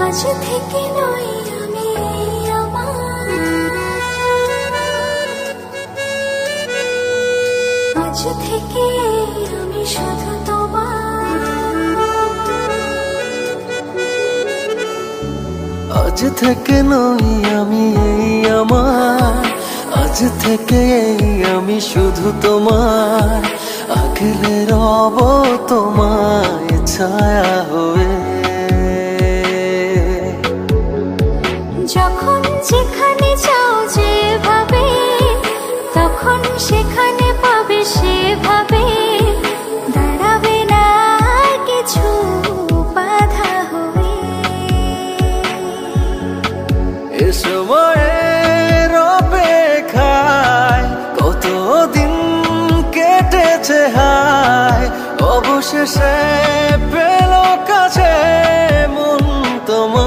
আজ থেকে নই আমি আমার, আজ থেকে আমি শুধু তোমার। আজ থেকে নই আমি আমার, আজ থেকে আমি শুধু তোমার। আগলে রব তোমায় ছায়া হয়ে, যখন যেখানে যাও যেভাবে, তখন সেখানে পাবে সেভাবে। দাঁড়াবে না কিছু বাধা হয়ে। এ সময়ের অপেক্ষায় কতদিন কেটেছে হায়, অবশেষে পেল কাছে মন তোমায়।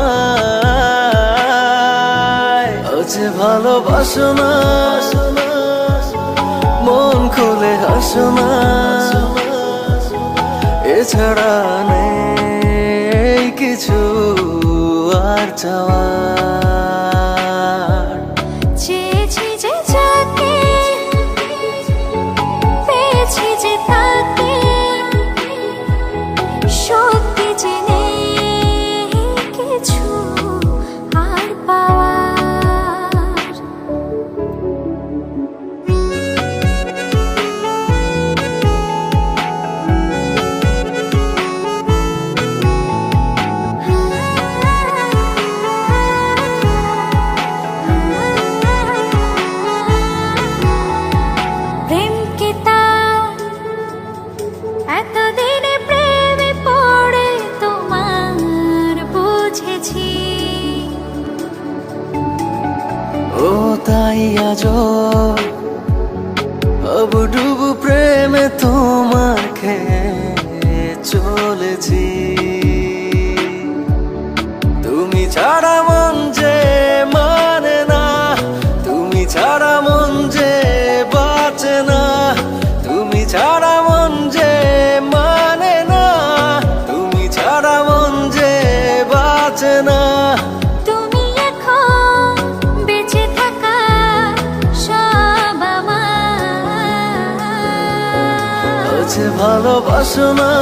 আজ ভালোবাসো না, মন খুলে হাসো না, এছাড়া নেই কিছু আর চাওয়ার। চেয়েছি যে যাকে, পেয়েছি যে তাকে, সত্যি যে নেই কিছু আর পাওয়ার। প্রেমকে তার এতদিনে প্রেমে পড়ে তোমার বুঝেছি। ও তাই আজো ডুবু প্রেমে তোমার খেয়ে চলেছি। তুমি ছাড়া মন যে মানে না, তুমি ছাড়া মন যে বাঁচে না, তুমি ছাড়া মন যে মানে না, তুমি ছাড়া মন যে বাঁচে না। তুমি এখন বেঁচে থাকা সব আমার। আজ ভালোবাসো না,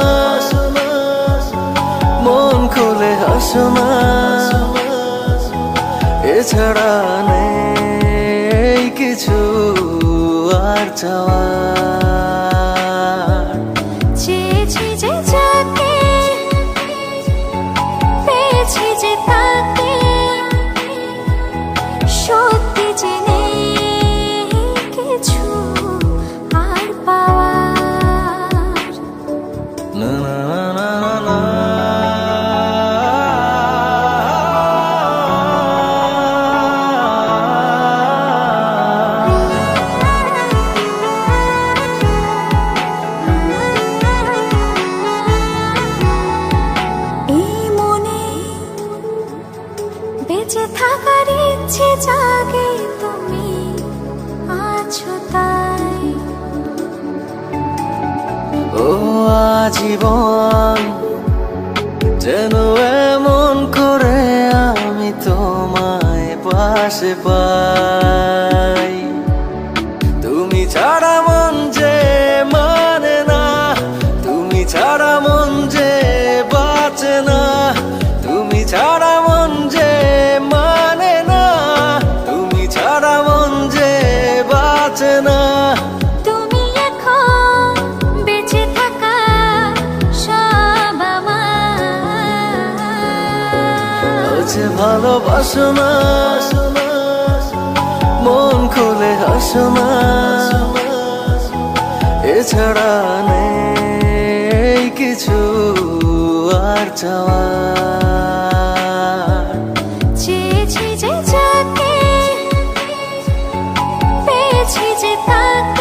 মন খুলে হাসো না, এছাড়া নেই কিছু আর চাওয়ার। চেয়েছি যে যাকে, পেয়েছি যে তাকে, সত্যি যে নেই কিছু আর পাওয়ার। না না না না না। এই মনে বেঁচে থাকার ইচ্ছে জাগে, তুমি আছো তাই। ও আজীবন যেন এমন করে আমি তোমায় পাশে পাই। তুমি ছাড়া মন যে মানে না, তুমি ছাড়া মন যে বাঁচে না, তুমি ছাড়া মন যে মানে না, তুমি ছাড়া মন যে বাঁচে না। তুমি এখন বেঁচে থাকা সব আমার। আজ ভালোবাসো না, মন খুলে হাসো না, এছাড়া নেই কিছু আর চাওয়ার। চেয়েছি যে যাকে, পেয়েছি যে তাকে,